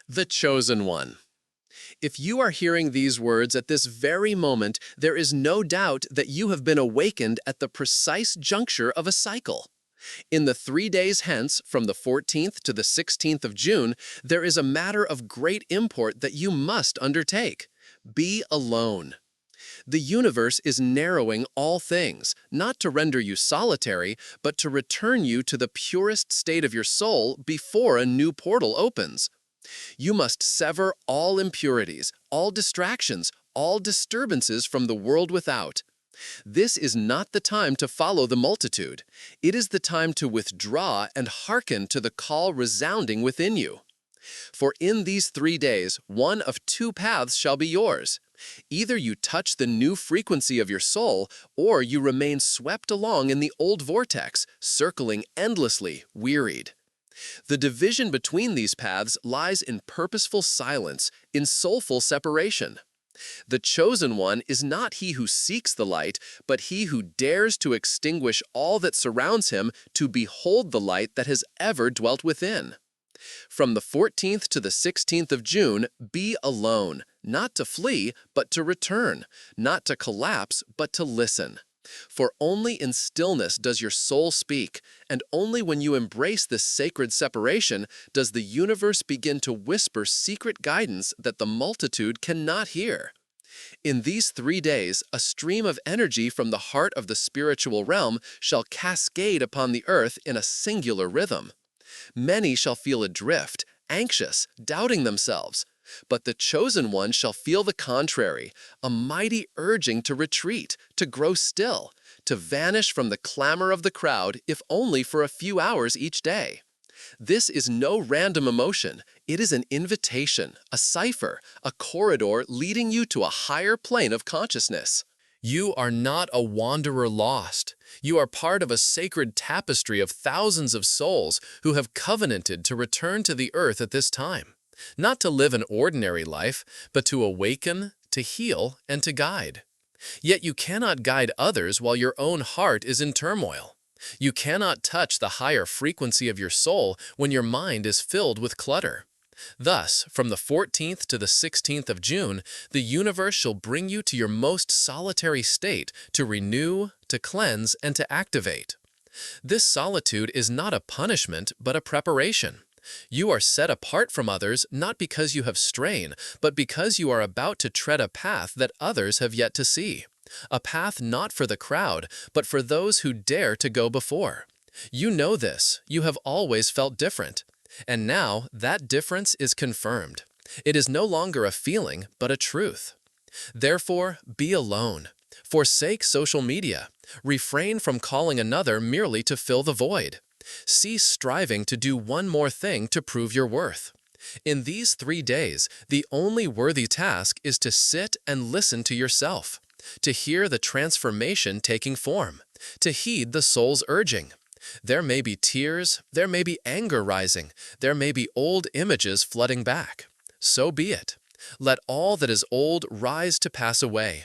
The Chosen One. If you are hearing these words at this very moment, there is no doubt that you have been awakened at the precise juncture of a cycle. In the 3 days hence, from the 14th to the 16th of June, there is a matter of great import that you must undertake. Be alone. The universe is narrowing all things, not to render you solitary, but to return you to the purest state of your soul before a new portal opens. You must sever all impurities, all distractions, all disturbances from the world without. This is not the time to follow the multitude. It is the time to withdraw and hearken to the call resounding within you. For in these 3 days, one of two paths shall be yours. Either you touch the new frequency of your soul, or you remain swept along in the old vortex, circling endlessly, wearied. The division between these paths lies in purposeful silence, in soulful separation. The chosen one is not he who seeks the light, but he who dares to extinguish all that surrounds him to behold the light that has ever dwelt within. From the 14th to the 16th of June, be alone, not to flee, but to return, not to collapse, but to listen. For only in stillness does your soul speak, and only when you embrace this sacred separation does the universe begin to whisper secret guidance that the multitude cannot hear. In these 3 days, a stream of energy from the heart of the spiritual realm shall cascade upon the earth in a singular rhythm. Many shall feel adrift, anxious, doubting themselves. But the chosen one shall feel the contrary, a mighty urging to retreat, to grow still, to vanish from the clamor of the crowd, if only for a few hours each day. This is no random emotion. It is an invitation, a cipher, a corridor leading you to a higher plane of consciousness. You are not a wanderer lost. You are part of a sacred tapestry of thousands of souls who have covenanted to return to the earth at this time. Not to live an ordinary life, but to awaken, to heal, and to guide. Yet you cannot guide others while your own heart is in turmoil. You cannot touch the higher frequency of your soul when your mind is filled with clutter. Thus, from the 14th to the 16th of June, the universe shall bring you to your most solitary state to renew, to cleanse, and to activate. This solitude is not a punishment, but a preparation. You are set apart from others not because you have strayed, but because you are about to tread a path that others have yet to see. A path not for the crowd, but for those who dare to go before. You know this. You have always felt different. And now that difference is confirmed. It is no longer a feeling, but a truth. Therefore, be alone. Forsake social media. Refrain from calling another merely to fill the void. Cease striving to do one more thing to prove your worth. In these 3 days, the only worthy task is to sit and listen to yourself, to hear the transformation taking form, to heed the soul's urging. There may be tears, there may be anger rising, there may be old images flooding back. So be it. Let all that is old rise to pass away.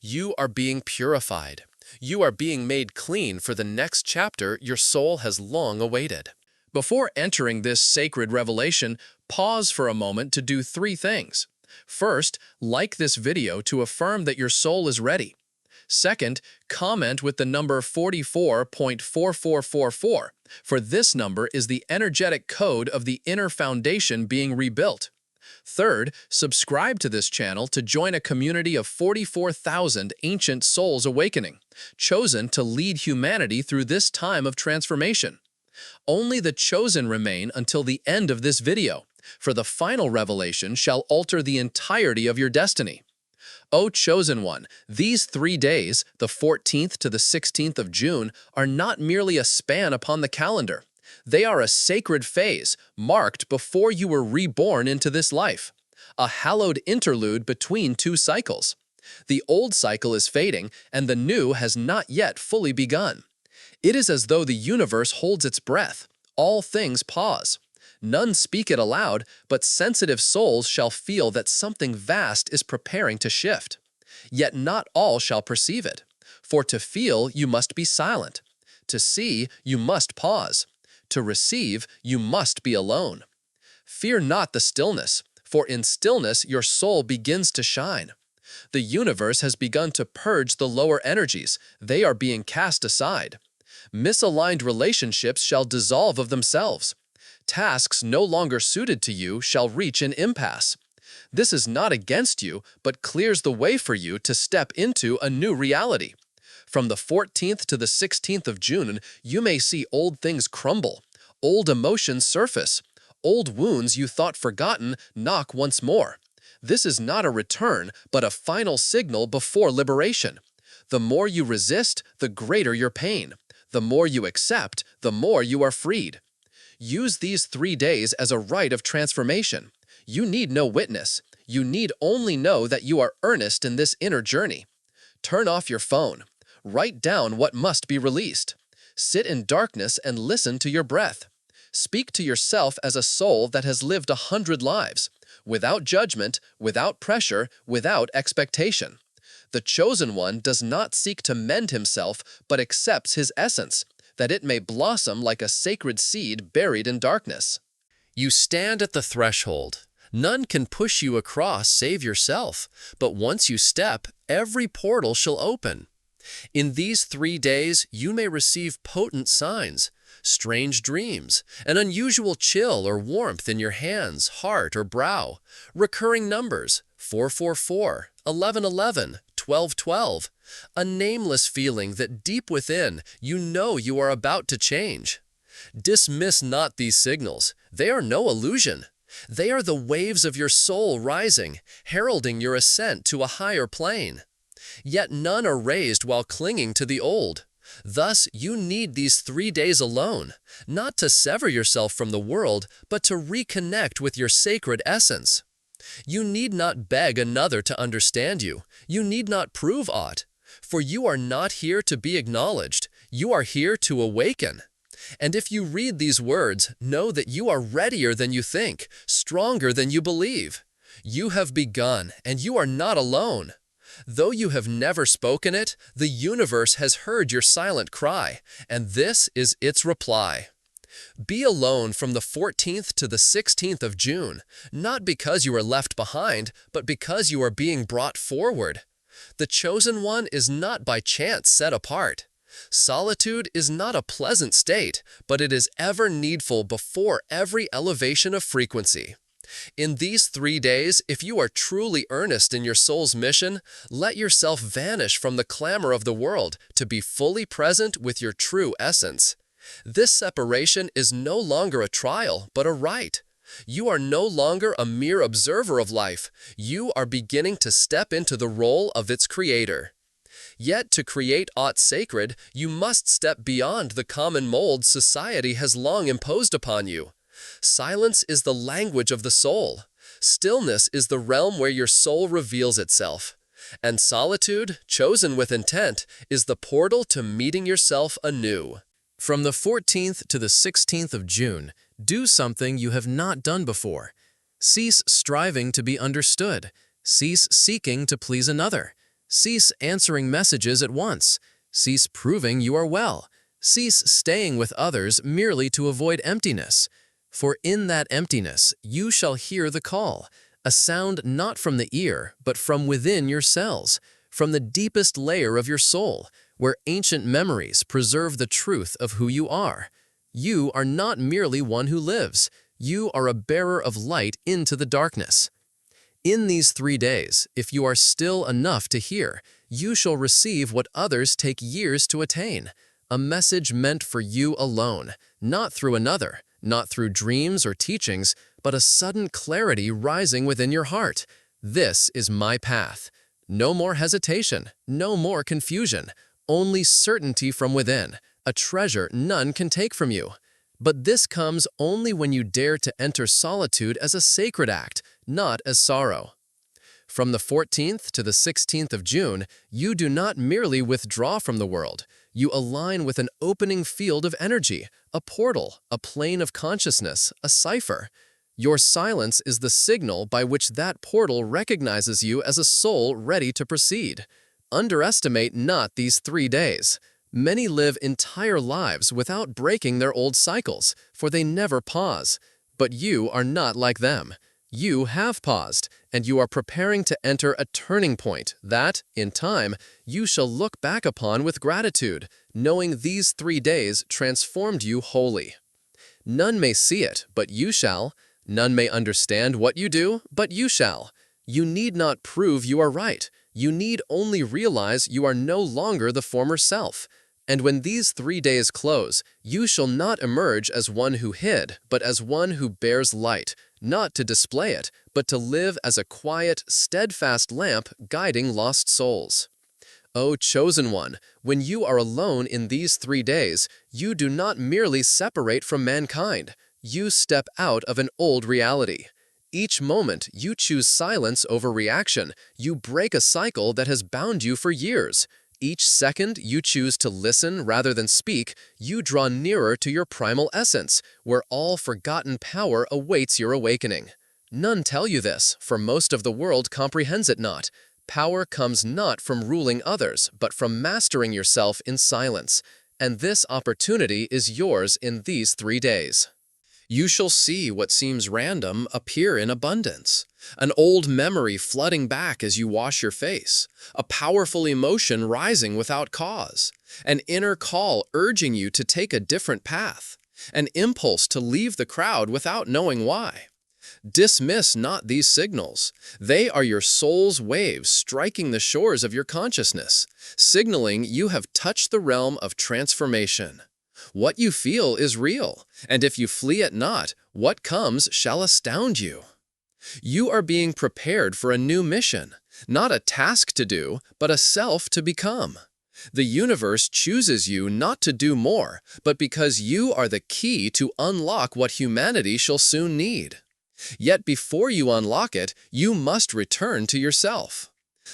You are being purified. You are being made clean for the next chapter your soul has long awaited. Before entering this sacred revelation, pause for a moment to do 3 things. First, like this video to affirm that your soul is ready. Second, comment with the number 44.4444, for this number is the energetic code of the inner foundation being rebuilt. Third, subscribe to this channel to join a community of 44,000 ancient souls awakening, chosen to lead humanity through this time of transformation. Only the chosen remain until the end of this video, for the final revelation shall alter the entirety of your destiny. O chosen one, these 3 days, the 14th to the 16th of June, are not merely a span upon the calendar. They are a sacred phase, marked before you were reborn into this life. A hallowed interlude between 2 cycles. The old cycle is fading, and the new has not yet fully begun. It is as though the universe holds its breath. All things pause. None speak it aloud, but sensitive souls shall feel that something vast is preparing to shift. Yet not all shall perceive it. For to feel, you must be silent. To see, you must pause. To receive, you must be alone. Fear not the stillness, for in stillness your soul begins to shine. The universe has begun to purge the lower energies. They are being cast aside. Misaligned relationships shall dissolve of themselves. Tasks no longer suited to you shall reach an impasse. This is not against you, but clears the way for you to step into a new reality. From the 14th to the 16th of June, you may see old things crumble, old emotions surface, old wounds you thought forgotten knock once more. This is not a return, but a final signal before liberation. The more you resist, the greater your pain. The more you accept, the more you are freed. Use these 3 days as a rite of transformation. You need no witness. You need only know that you are earnest in this inner journey. Turn off your phone. Write down what must be released. Sit in darkness and listen to your breath. Speak to yourself as a soul that has lived 100 lives, without judgment, without pressure, without expectation. The chosen one does not seek to mend himself, but accepts his essence, that it may blossom like a sacred seed buried in darkness. You stand at the threshold. None can push you across save yourself, but once you step, every portal shall open. In these 3 days, you may receive potent signs, strange dreams, an unusual chill or warmth in your hands, heart, or brow, recurring numbers, 444, 1111, 1212, a nameless feeling that deep within you know you are about to change. Dismiss not these signals. They are no illusion. They are the waves of your soul rising, heralding your ascent to a higher plane. Yet none are raised while clinging to the old. Thus, you need these 3 days alone, not to sever yourself from the world, but to reconnect with your sacred essence. You need not beg another to understand you. You need not prove aught. For you are not here to be acknowledged. You are here to awaken. And if you read these words, know that you are readier than you think, stronger than you believe. You have begun, and you are not alone. Though you have never spoken it, the universe has heard your silent cry, and this is its reply. Be alone from the 14th to the 16th of June, not because you are left behind, but because you are being brought forward. The chosen one is not by chance set apart. Solitude is not a pleasant state, but it is ever needful before every elevation of frequency. In these 3 days, if you are truly earnest in your soul's mission, let yourself vanish from the clamor of the world to be fully present with your true essence. This separation is no longer a trial, but a rite. You are no longer a mere observer of life. You are beginning to step into the role of its creator. Yet to create aught sacred, you must step beyond the common mold society has long imposed upon you. Silence is the language of the soul. Stillness is the realm where your soul reveals itself. And solitude, chosen with intent, is the portal to meeting yourself anew. From the 14th to the 16th of June, do something you have not done before. Cease striving to be understood. Cease seeking to please another. Cease answering messages at once. Cease proving you are well. Cease staying with others merely to avoid emptiness. For in that emptiness you shall hear the call, a sound not from the ear, but from within your cells, from the deepest layer of your soul, where ancient memories preserve the truth of who you are. You are not merely one who lives. You are a bearer of light into the darkness. In these 3 days, if you are still enough to hear, you shall receive what others take years to attain, a message meant for you alone, not through another, not through dreams or teachings, but a sudden clarity rising within your heart. This is my path. No more hesitation, no more confusion, only certainty from within, a treasure none can take from you. But this comes only when you dare to enter solitude as a sacred act, not as sorrow. From the 14th to the 16th of June, you do not merely withdraw from the world. You align with an opening field of energy, a portal, a plane of consciousness, a cipher. Your silence is the signal by which that portal recognizes you as a soul ready to proceed. Underestimate not these 3 days. Many live entire lives without breaking their old cycles, for they never pause. But you are not like them. You have paused, and you are preparing to enter a turning point that, in time, you shall look back upon with gratitude, knowing these 3 days transformed you wholly. None may see it, but you shall. None may understand what you do, but you shall. You need not prove you are right. You need only realize you are no longer the former self. And when these 3 days close, you shall not emerge as one who hid, but as one who bears light, not to display it, but to live as a quiet, steadfast lamp guiding lost souls. O chosen one, when you are alone in these 3 days, you do not merely separate from mankind. You step out of an old reality. Each moment, you choose silence over reaction. You break a cycle that has bound you for years. Each second, you choose to listen rather than speak. You draw nearer to your primal essence, where all forgotten power awaits your awakening. None tell you this, for most of the world comprehends it not. Power comes not from ruling others, but from mastering yourself in silence. And this opportunity is yours in these 3 days. You shall see what seems random appear in abundance. An old memory flooding back as you wash your face. A powerful emotion rising without cause. An inner call urging you to take a different path. An impulse to leave the crowd without knowing why. Dismiss not these signals. They are your soul's waves striking the shores of your consciousness, signaling you have touched the realm of transformation. What you feel is real, and if you flee it not, what comes shall astound you. You are being prepared for a new mission, not a task to do, but a self to become. The universe chooses you not to do more, but because you are the key to unlock what humanity shall soon need. Yet before you unlock it, you must return to yourself.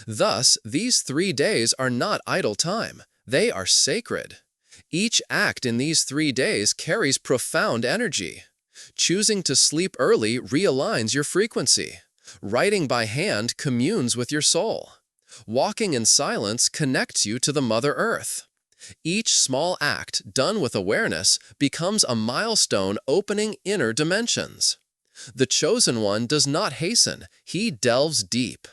Thus, these 3 days are not idle time. They are sacred. Each act in these 3 days carries profound energy. Choosing to sleep early realigns your frequency. Writing by hand communes with your soul. Walking in silence connects you to the Mother Earth. Each small act, done with awareness, becomes a milestone opening inner dimensions. The Chosen One does not hasten, he delves deep.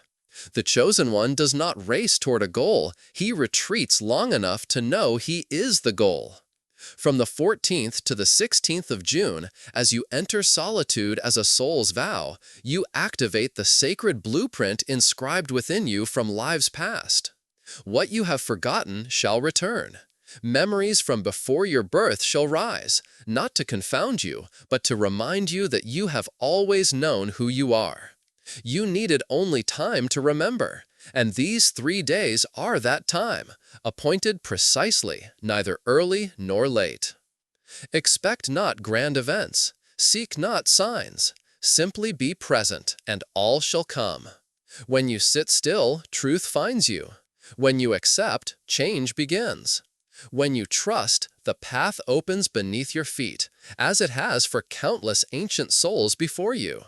The Chosen One does not race toward a goal, he retreats long enough to know he is the goal. From the 14th to the 16th of June, as you enter solitude as a soul's vow, you activate the sacred blueprint inscribed within you from lives past. What you have forgotten shall return. Memories from before your birth shall rise, not to confound you, but to remind you that you have always known who you are. You needed only time to remember, and these 3 days are that time, appointed precisely, neither early nor late. Expect not grand events, seek not signs, simply be present, and all shall come. When you sit still, truth finds you. When you accept, change begins. When you trust, the path opens beneath your feet, as it has for countless ancient souls before you.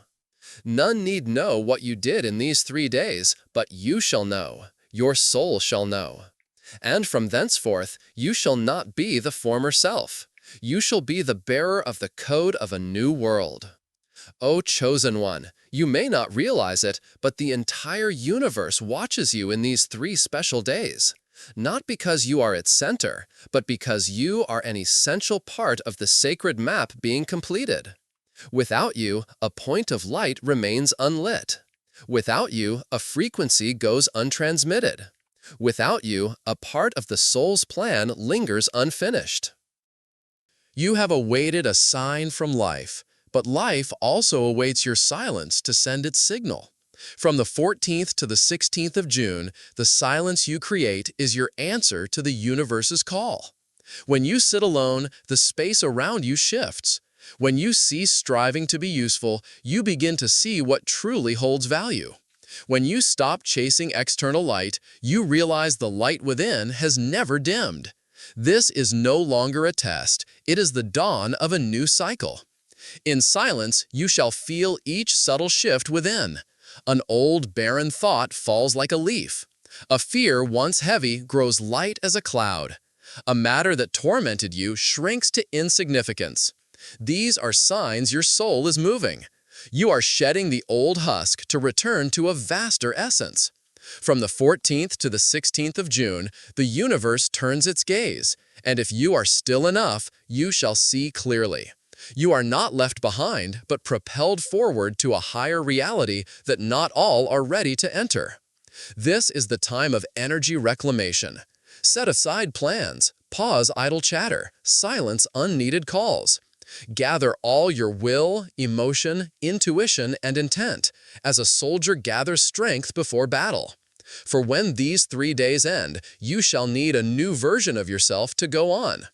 None need know what you did in these 3 days, but you shall know, your soul shall know. And from thenceforth, you shall not be the former self. You shall be the bearer of the code of a new world. O Chosen One, you may not realize it, but the entire universe watches you in these 3 special days. Not because you are its center, but because you are an essential part of the sacred map being completed. Without you, a point of light remains unlit. Without you, a frequency goes untransmitted. Without you, a part of the soul's plan lingers unfinished. You have awaited a sign from life, but life also awaits your silence to send its signal. From the 14th to the 16th of June, the silence you create is your answer to the universe's call. When you sit alone, the space around you shifts. When you cease striving to be useful, you begin to see what truly holds value. When you stop chasing external light, you realize the light within has never dimmed. This is no longer a test, it is the dawn of a new cycle. In silence, you shall feel each subtle shift within. An old, barren thought falls like a leaf. A fear once heavy grows light as a cloud. A matter that tormented you shrinks to insignificance. These are signs your soul is moving. You are shedding the old husk to return to a vaster essence. From the 14th to the 16th of June, the universe turns its gaze, and if you are still enough, you shall see clearly. You are not left behind, but propelled forward to a higher reality that not all are ready to enter. This is the time of energy reclamation. Set aside plans, pause idle chatter, silence unneeded calls. Gather all your will, emotion, intuition, and intent, as a soldier gathers strength before battle. For when these 3 days end, you shall need a new version of yourself to go on.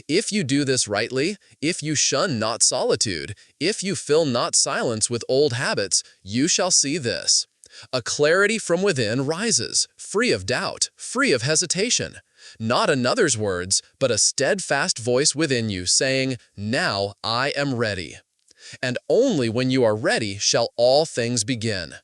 If you do this rightly, if you shun not solitude, if you fill not silence with old habits, you shall see this. A clarity from within rises, free of doubt, free of hesitation. Not another's words, but a steadfast voice within you saying, "Now I am ready." And only when you are ready shall all things begin.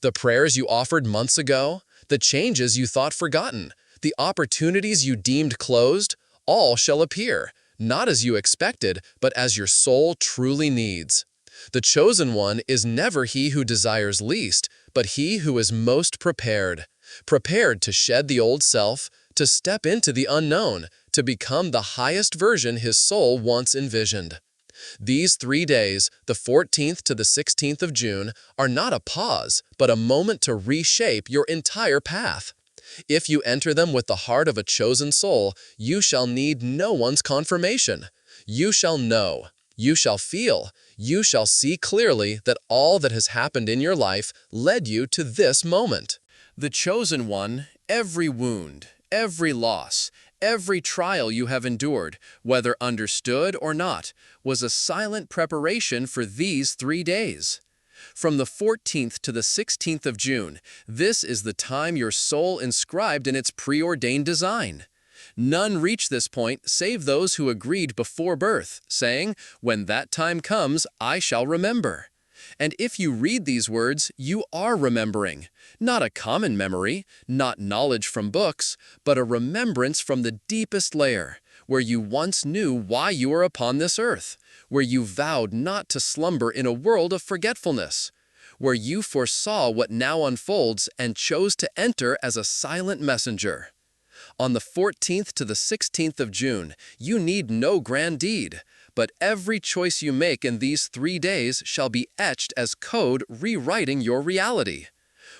The prayers you offered months ago, the changes you thought forgotten, the opportunities you deemed closed, all shall appear, not as you expected, but as your soul truly needs. The chosen one is never he who desires least, but he who is most prepared. Prepared to shed the old self, to step into the unknown, to become the highest version his soul once envisioned. These 3 days, the 14th to the 16th of June, are not a pause, but a moment to reshape your entire path. If you enter them with the heart of a chosen soul, you shall need no one's confirmation. You shall know, you shall feel, you shall see clearly that all that has happened in your life led you to this moment. The chosen one, every wound, every loss, every trial you have endured, whether understood or not, was a silent preparation for these 3 days. From the 14th to the 16th of June, this is the time your soul inscribed in its preordained design. None reach this point save those who agreed before birth, saying, "When that time comes, I shall remember." And if you read these words, you are remembering. Not a common memory, not knowledge from books, but a remembrance from the deepest layer, where you once knew why you were upon this earth, where you vowed not to slumber in a world of forgetfulness, where you foresaw what now unfolds and chose to enter as a silent messenger. On the 14th to the 16th of June, you need no grand deed, but every choice you make in these 3 days shall be etched as code rewriting your reality.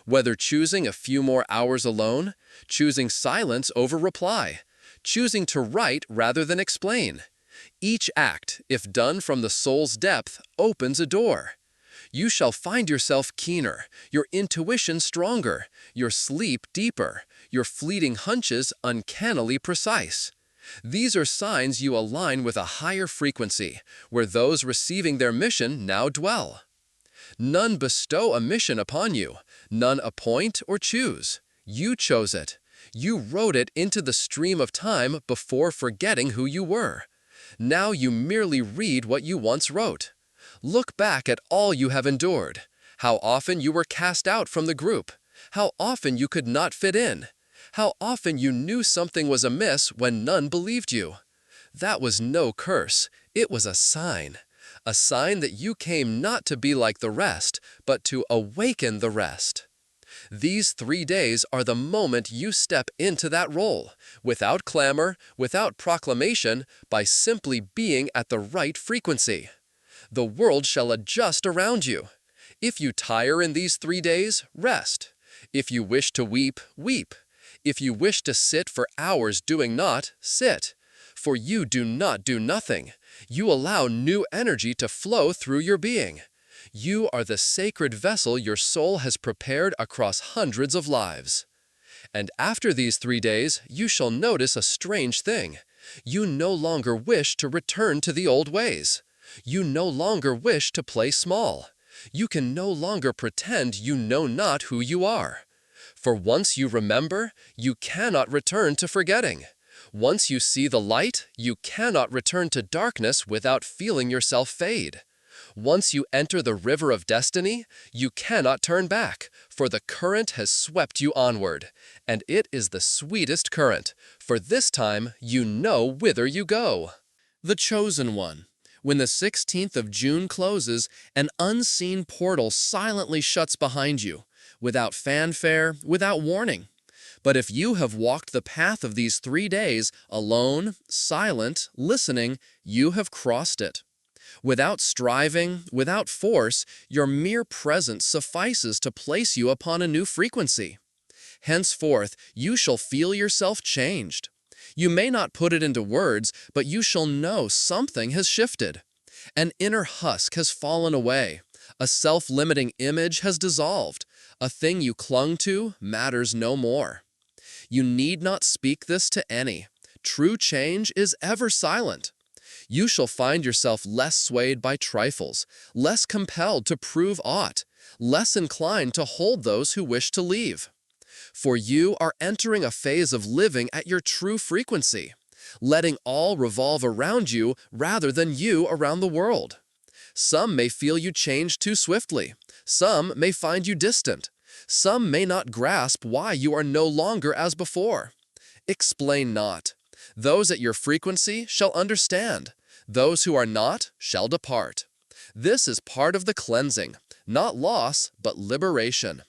Whether choosing a few more hours alone, choosing silence over reply, choosing to write rather than explain. Each act, if done from the soul's depth, opens a door. You shall find yourself keener, your intuition stronger, your sleep deeper, your fleeting hunches uncannily precise. These are signs you align with a higher frequency, where those receiving their mission now dwell. None bestow a mission upon you, none appoint or choose. You chose it. You wrote it into the stream of time before forgetting who you were. Now you merely read what you once wrote. Look back at all you have endured, how often you were cast out from the group, how often you could not fit in, how often you knew something was amiss when none believed you. That was no curse, it was a sign that you came not to be like the rest, but to awaken the rest. These 3 days are the moment you step into that role, without clamor, without proclamation, by simply being at the right frequency. The world shall adjust around you. If you tire in these 3 days, rest. If you wish to weep, weep. If you wish to sit for hours doing naught, sit. For you do not do nothing. You allow new energy to flow through your being. You are the sacred vessel your soul has prepared across hundreds of lives. And after these 3 days, you shall notice a strange thing. You no longer wish to return to the old ways. You no longer wish to play small. You can no longer pretend you know not who you are. For once you remember, you cannot return to forgetting. Once you see the light, you cannot return to darkness without feeling yourself fade. Once you enter the river of destiny, you cannot turn back, for the current has swept you onward, and it is the sweetest current, for this time you know whither you go. The chosen one. When the 16th of June closes, an unseen portal silently shuts behind you, without fanfare, without warning. But if you have walked the path of these 3 days, alone, silent, listening, you have crossed it. Without striving, without force, your mere presence suffices to place you upon a new frequency. Henceforth, you shall feel yourself changed. You may not put it into words, but you shall know something has shifted. An inner husk has fallen away. A self-limiting image has dissolved. A thing you clung to matters no more. You need not speak this to any. True change is ever silent. You shall find yourself less swayed by trifles, less compelled to prove aught, less inclined to hold those who wish to leave. For you are entering a phase of living at your true frequency, letting all revolve around you rather than you around the world. Some may feel you change too swiftly. Some may find you distant. Some may not grasp why you are no longer as before. Explain not. Those at your frequency shall understand. Those who are not shall depart. This is part of the cleansing, not loss, but liberation.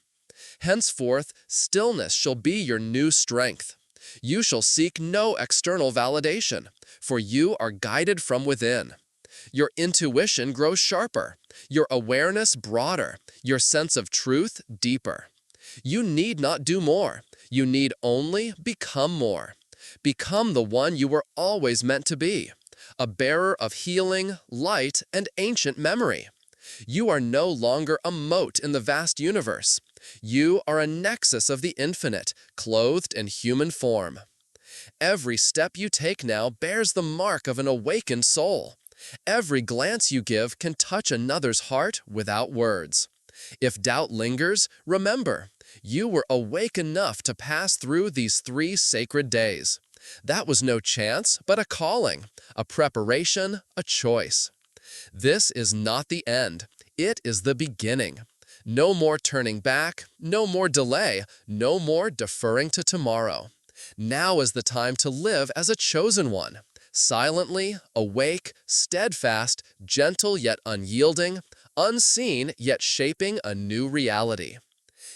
Henceforth, stillness shall be your new strength. You shall seek no external validation, for you are guided from within. Your intuition grows sharper, your awareness broader, your sense of truth deeper. You need not do more. You need only become more. Become the one you were always meant to be, a bearer of healing, light, and ancient memory. You are no longer a mote in the vast universe. You are a nexus of the infinite, clothed in human form. Every step you take now bears the mark of an awakened soul. Every glance you give can touch another's heart without words. If doubt lingers, remember, you were awake enough to pass through these 3 sacred days. That was no chance, but a calling, a preparation, a choice. This is not the end. It is the beginning. No more turning back, no more delay, no more deferring to tomorrow. Now is the time to live as a chosen one, silently, awake, steadfast, gentle yet unyielding, unseen yet shaping a new reality.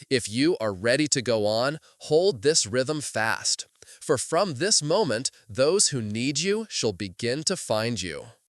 If you are ready to go on, hold this rhythm fast, for from this moment, those who need you shall begin to find you.